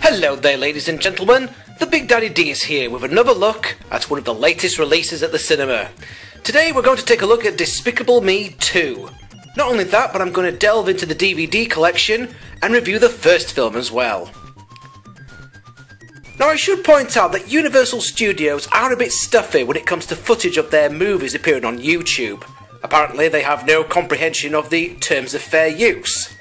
Hello there, ladies and gentlemen. The Big Daddy D is here with another look at one of the latest releases at the cinema. Today we're going to take a look at Despicable Me 2. Not only that, but I'm going to delve into the DVD collection and review the first film as well. Now I should point out that Universal Studios are a bit stuffy when it comes to footage of their movies appearing on YouTube. Apparently they have no comprehension of the terms of fair use.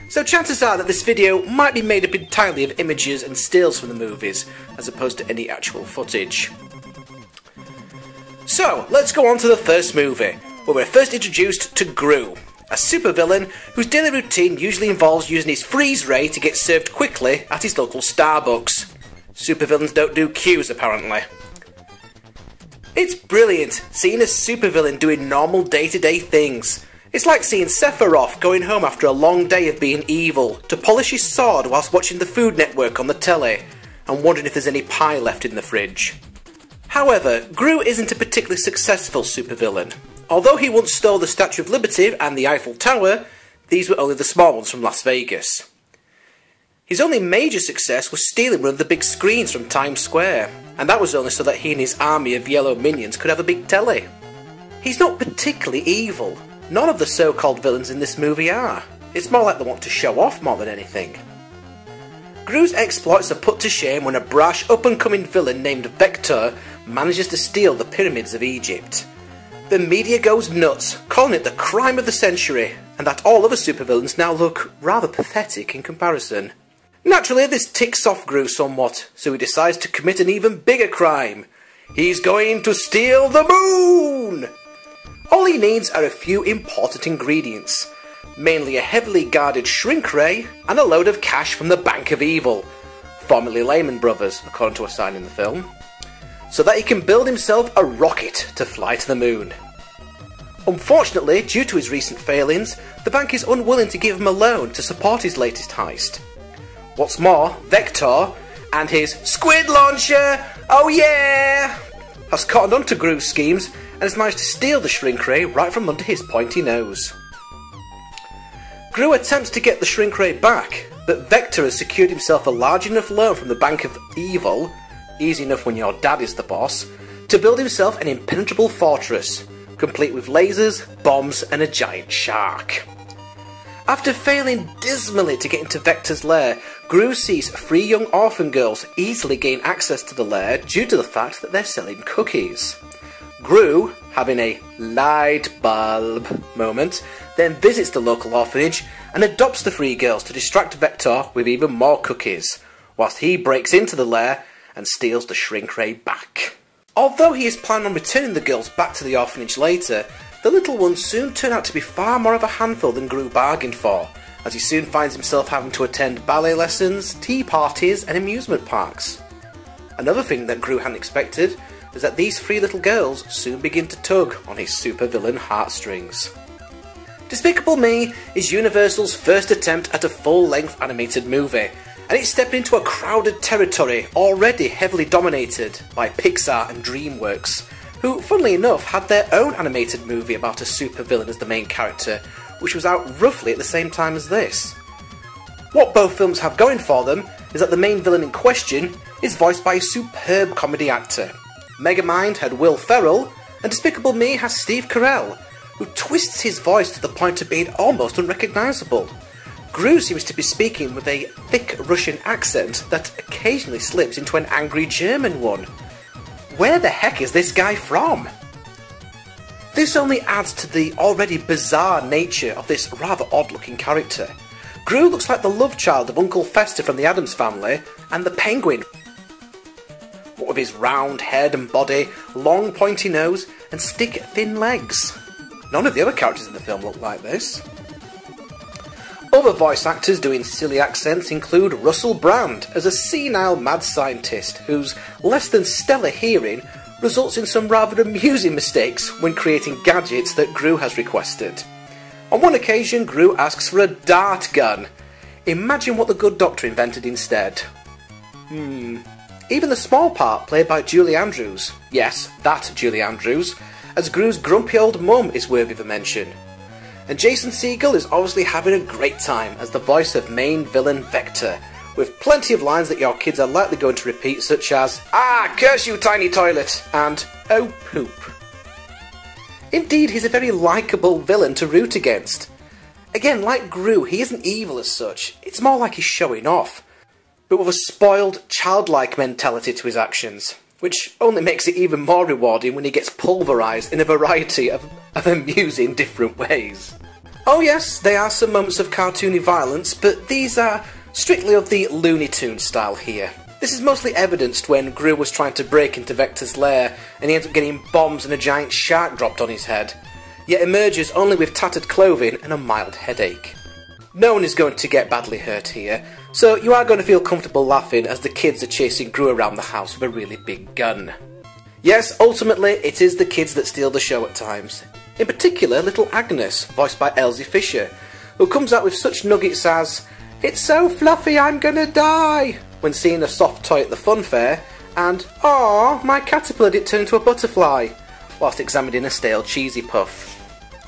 So chances are that this video might be made up entirely of images and stills from the movies, as opposed to any actual footage. So, let's go on to the first movie, where we're first introduced to Gru, a supervillain whose daily routine usually involves using his freeze ray to get served quickly at his local Starbucks. Supervillains don't do queues, apparently. It's brilliant seeing a supervillain doing normal day-to-day things. It's like seeing Sephiroth going home after a long day of being evil to polish his sword whilst watching the Food Network on the telly and wondering if there's any pie left in the fridge. However, Gru isn't a particularly successful supervillain. Although he once stole the Statue of Liberty and the Eiffel Tower, these were only the small ones from Las Vegas. His only major success was stealing one of the big screens from Times Square, and that was only so that he and his army of yellow minions could have a big telly. He's not particularly evil. None of the so-called villains in this movie are. It's more like they want to show off more than anything. Gru's exploits are put to shame when a brash up-and-coming villain named Vector manages to steal the pyramids of Egypt. The media goes nuts, calling it the crime of the century, and that all other supervillains now look rather pathetic in comparison. Naturally, this ticks off Gru somewhat, so he decides to commit an even bigger crime. He's going to steal the moon! All he needs are a few important ingredients, mainly a heavily guarded shrink ray and a load of cash from the Bank of Evil, formerly Lehman Brothers, according to a sign in the film, so that he can build himself a rocket to fly to the moon. Unfortunately, due to his recent failings, the bank is unwilling to give him a loan to support his latest heist. What's more, Vector and his squid launcher, oh yeah, has cottoned on to Gru's schemes and has managed to steal the shrink ray right from under his pointy nose. Gru attempts to get the shrink ray back, but Vector has secured himself a large enough loan from the Bank of Evil, easy enough when your dad is the boss, to build himself an impenetrable fortress, complete with lasers, bombs and a giant shark. After failing dismally to get into Vector's lair, Gru sees 3 young orphan girls easily gain access to the lair due to the fact that they're selling cookies. Gru, having a light bulb moment, then visits the local orphanage and adopts the 3 girls to distract Vector with even more cookies, whilst he breaks into the lair and steals the shrink ray back. Although he is planning on returning the girls back to the orphanage later, the little ones soon turn out to be far more of a handful than Gru bargained for, as he soon finds himself having to attend ballet lessons, tea parties and amusement parks. Another thing that Gru hadn't expected is that these 3 little girls soon begin to tug on his supervillain heartstrings. Despicable Me is Universal's first attempt at a full-length animated movie, and it's stepping into a crowded territory already heavily dominated by Pixar and DreamWorks, who, funnily enough, had their own animated movie about a supervillain as the main character, which was out roughly at the same time as this. What both films have going for them is that the main villain in question is voiced by a superb comedy actor. Megamind had Will Ferrell, and Despicable Me has Steve Carell, who twists his voice to the point of being almost unrecognisable. Gru seems to be speaking with a thick Russian accent that occasionally slips into an angry German one. Where the heck is this guy from? This only adds to the already bizarre nature of this rather odd-looking character. Gru looks like the love child of Uncle Fester from the Addams Family and the Penguin, what with his round head and body, long pointy nose and stick-thin legs. None of the other characters in the film look like this. Other voice actors doing silly accents include Russell Brand as a senile mad scientist whose less than stellar hearing results in some rather amusing mistakes when creating gadgets that Gru has requested. On one occasion, Gru asks for a dart gun. Imagine what the Good Doctor invented instead. Even the small part played by Julie Andrews, yes, that Julie Andrews, as Gru's grumpy old mum is worthy of a mention. And Jason Segel is obviously having a great time as the voice of main villain Vector, with plenty of lines that your kids are likely going to repeat, such as, "Ah, curse you tiny toilet," and "Oh poop." Indeed, he's a very likeable villain to root against. Again, like Gru, he isn't evil as such, it's more like he's showing off, but with a spoiled, childlike mentality to his actions, which only makes it even more rewarding when he gets pulverised in a variety of amusing different ways. Oh yes, there are some moments of cartoony violence, but these are strictly of the Looney Tunes style here. This is mostly evidenced when Gru was trying to break into Vector's lair and he ends up getting bombs and a giant shark dropped on his head, yet emerges only with tattered clothing and a mild headache. No one is going to get badly hurt here, so you are going to feel comfortable laughing as the kids are chasing Gru around the house with a really big gun. Yes, ultimately it is the kids that steal the show at times. In particular, little Agnes, voiced by Elsie Fisher, who comes out with such nuggets as, "It's so fluffy I'm gonna die," when seeing a soft toy at the fun fair, and "Aww, my caterpillar did turn into a butterfly," whilst examining a stale cheesy puff.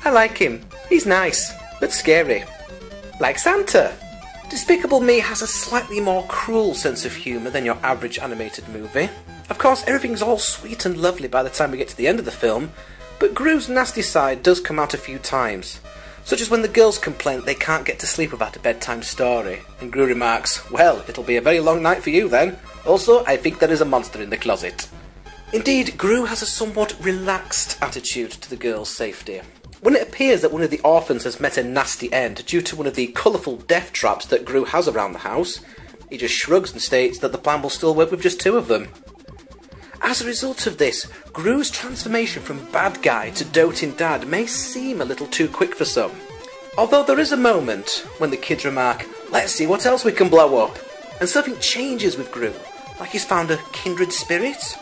I like him. He's nice, but scary. Like Santa. Despicable Me has a slightly more cruel sense of humour than your average animated movie. Of course, everything's all sweet and lovely by the time we get to the end of the film, but Gru's nasty side does come out a few times, such as when the girls complain they can't get to sleep without a bedtime story, and Gru remarks, "Well, it'll be a very long night for you then. Also, I think there is a monster in the closet." Indeed, Gru has a somewhat relaxed attitude to the girls' safety. When it appears that one of the orphans has met a nasty end due to one of the colourful death traps that Gru has around the house, he just shrugs and states that the plan will still work with just 2 of them. As a result of this, Gru's transformation from bad guy to doting dad may seem a little too quick for some. Although there is a moment when the kids remark, "Let's see what else we can blow up," and something changes with Gru, like he's found a kindred spirit.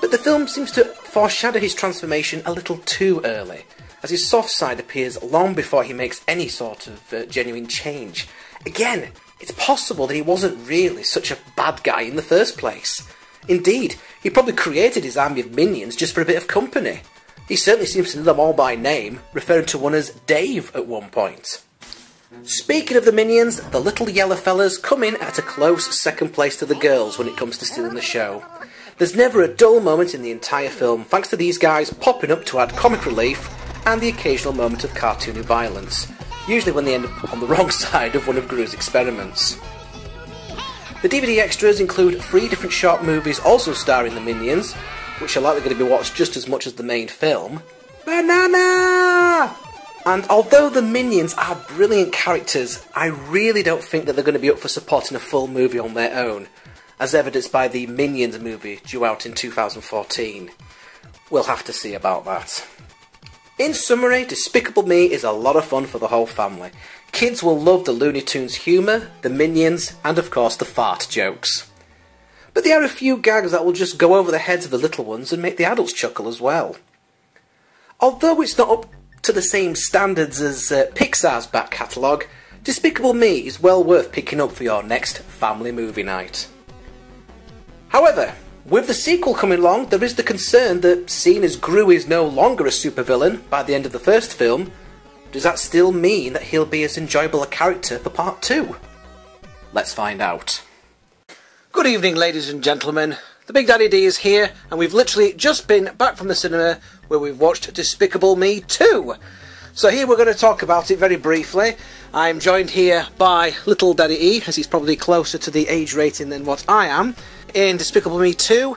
But the film seems to foreshadow his transformation a little too early, as his soft side appears long before he makes any sort of genuine change. Again, it's possible that he wasn't really such a bad guy in the first place. Indeed, he probably created his army of minions just for a bit of company. He certainly seems to know them all by name, referring to one as Dave at one point. Speaking of the minions, the little yellow fellas come in at a close second place to the girls when it comes to stealing the show. There's never a dull moment in the entire film, thanks to these guys popping up to add comic relief and the occasional moment of cartoony violence, usually when they end up on the wrong side of one of Gru's experiments. The DVD extras include 3 different short movies also starring the Minions, which are likely going to be watched just as much as the main film. Banana! And although the Minions are brilliant characters, I really don't think that they're going to be up for supporting a full movie on their own, as evidenced by the Minions movie due out in 2014. We'll have to see about that. In summary, Despicable Me is a lot of fun for the whole family. Kids will love the Looney Tunes humour, the Minions, and of course the fart jokes. But there are a few gags that will just go over the heads of the little ones and make the adults chuckle as well. Although it's not up to the same standards as Pixar's back catalogue, Despicable Me is well worth picking up for your next family movie night. However, with the sequel coming along, there is the concern that seeing as Gru is no longer a supervillain by the end of the first film, does that still mean that he'll be as enjoyable a character for part 2? Let's find out. Good evening, ladies and gentlemen. The Big Daddy D is here, and we've literally just been back from the cinema where we've watched Despicable Me 2. So here we're going to talk about it very briefly. I'm joined here by Little Daddy E, as he's probably closer to the age rating than what I am. In Despicable Me 2,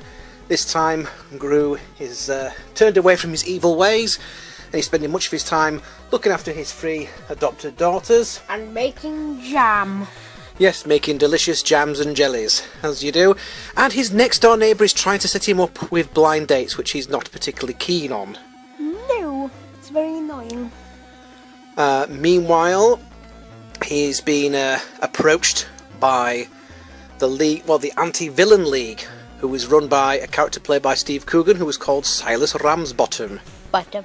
this time Gru is turned away from his evil ways, and he's spending much of his time looking after his 3 adopted daughters. And making jam. Yes, making delicious jams and jellies, as you do. And his next door neighbour is trying to set him up with blind dates, which he's not particularly keen on. No, it's very annoying. Meanwhile, he's been approached by the league, well, the anti-villain league, who is run by a character played by Steve Coogan, who was called Silas Ramsbottom. Bottom.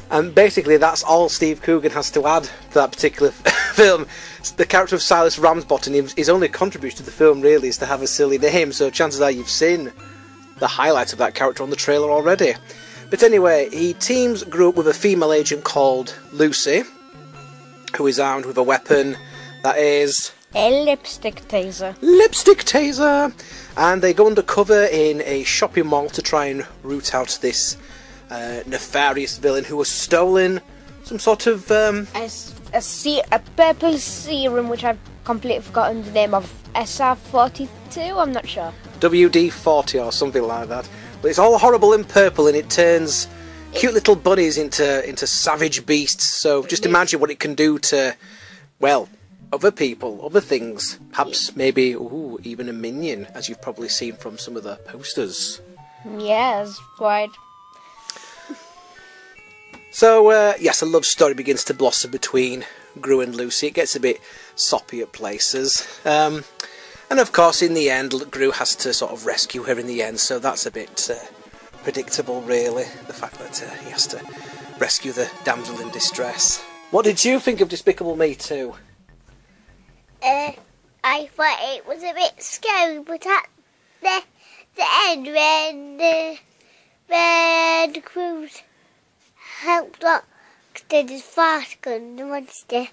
And basically that's all Steve Coogan has to add to that particular film. The character of Silas Ramsbottom, his only contribution to the film really is to have a silly name, so chances are you've seen the highlights of that character on the trailer already. But anyway, he teams Gru up with a female agent called Lucy, who is armed with a weapon that is A lipstick taser. Lipstick taser! And they go undercover in a shopping mall to try and root out this nefarious villain who has stolen some sort of... A purple serum, which I've completely forgotten the name of. SR42, I'm not sure. WD-40 or something like that. But it's all horrible in purple and it turns cute little bunnies into savage beasts. So just imagine what it can do to, well, other people, other things. Perhaps maybe, even a minion, as you've probably seen from some of the posters. Yes, quite. So, yes, a love story begins to blossom between Gru and Lucy. It gets a bit soppy at places. And of course, in the end, Gru has to sort of rescue her in the end, so that's a bit predictable, really. The fact that he has to rescue the damsel in distress. What did you think of Despicable Me 2? I thought it was a bit scary, but at the end, when Gru's helped Rockstead his fast gun, the monster,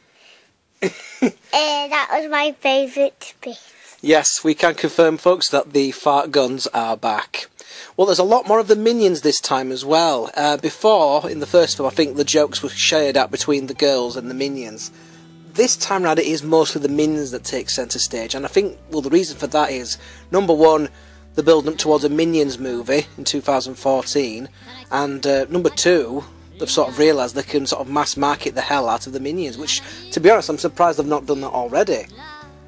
that was my favourite bit. Yes, we can confirm, folks, that the fart guns are back. Well, there's a lot more of the minions this time as well. Before, in the first film, I think the jokes were shared out between the girls and the minions. This time round, it is mostly the minions that take centre stage, and I think, well, the reason for that is, number one, the build-up towards a Minions movie in 2014, and number two, they've sort of realised they can sort of mass market the hell out of the minions, which, to be honest, I'm surprised they've not done that already.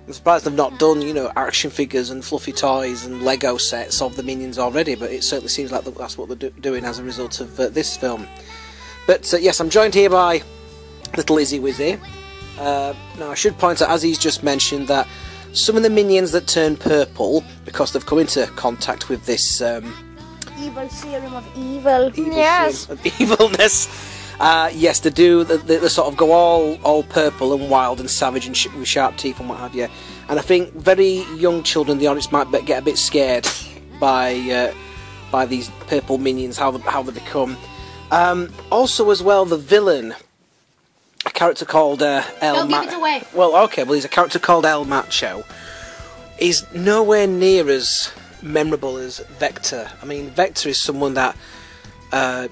I'm surprised they've not done, you know, action figures and fluffy toys and Lego sets of the minions already, but it certainly seems like that's what they're doing as a result of this film. But yes, I'm joined here by little Izzy Wizzy. Now, I should point out, as he's just mentioned, that some of the minions that turn purple, because they've come into contact with this... Evil serum of evil. Yes. Serum of evilness. Yes, they do. They sort of go all purple and wild and savage and with sharp teeth and what have you. And I think very young children, the audience, might get a bit scared by these purple minions, how they become. Also, as well, the villain, a character called El Don't give it away. Well, okay, well, he's a character called El Macho. He's nowhere near as memorable as Vector. I mean, Vector is someone that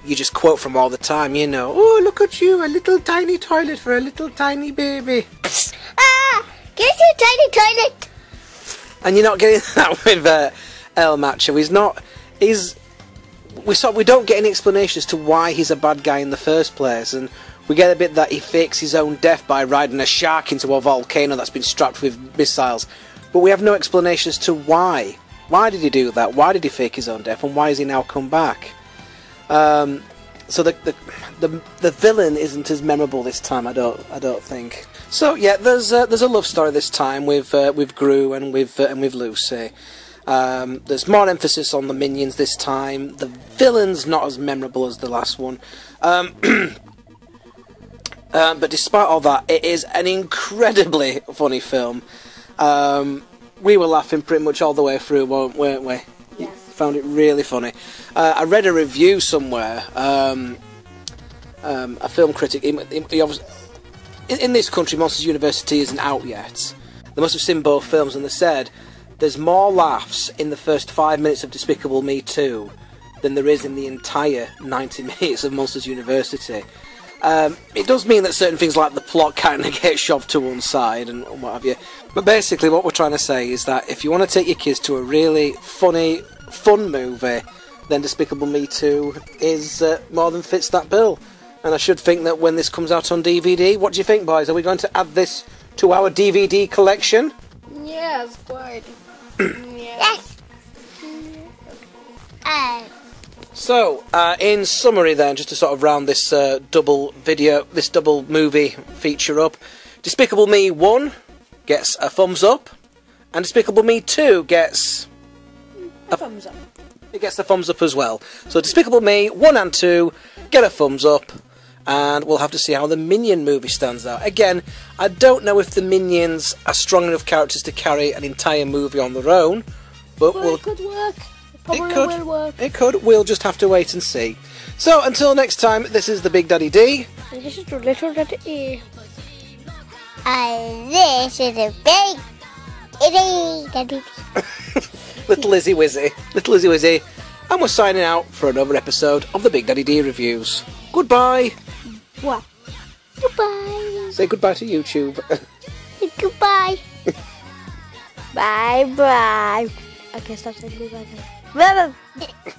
you just quote from all the time, you know. Oh, look at you, a little tiny toilet for a little tiny baby. Get your tiny toilet. And you're not getting that with El Macho. We don't get any explanation as to why he's a bad guy in the first place, and we get a bit that he fakes his own death by riding a shark into a volcano that's been strapped with missiles, but we have no explanation as to why. Why did he do that? Why did he fake his own death, and why has he now come back? So the villain isn't as memorable this time, I don't think. So yeah, there's a love story this time with Gru and with Lucy. There's more emphasis on the minions this time. The villain's not as memorable as the last one. But despite all that, it is an incredibly funny film. We were laughing pretty much all the way through, weren't we? Yes. Found it really funny. I read a review somewhere. A film critic, he obviously, in this country, Monsters University isn't out yet. They must have seen both films, and they said there's more laughs in the first 5 minutes of Despicable Me 2 than there is in the entire 90 minutes of Monsters University. It does mean that certain things like the plot kind of get shoved to one side and what have you. But basically what we're trying to say is that if you want to take your kids to a really funny, fun movie, then Despicable Me 2 is more than fits that bill. And I should think that when this comes out on DVD, what do you think, boys? Are we going to add this to our DVD collection? Yes, quite. Yes. So, in summary then, just to sort of round this double movie feature up, Despicable Me 1 gets a thumbs up, and Despicable Me 2 gets a thumbs up. It gets the thumbs up as well. So Despicable Me 1 and 2 get a thumbs up, and we'll have to see how the Minion movie stands out. Again, I don't know if the Minions are strong enough characters to carry an entire movie on their own, but it could work. Will work. It could. We'll just have to wait and see. So, until next time, this is the Big Daddy D. And this is the Little Daddy E. And this is a big itty daddy. Little Lizzie Wizzy. And we're signing out for another episode of the Big Daddy D Reviews. Goodbye. What? Goodbye. Say goodbye to YouTube. Goodbye. Bye bye. I guess that's a goodbye. Bye bye.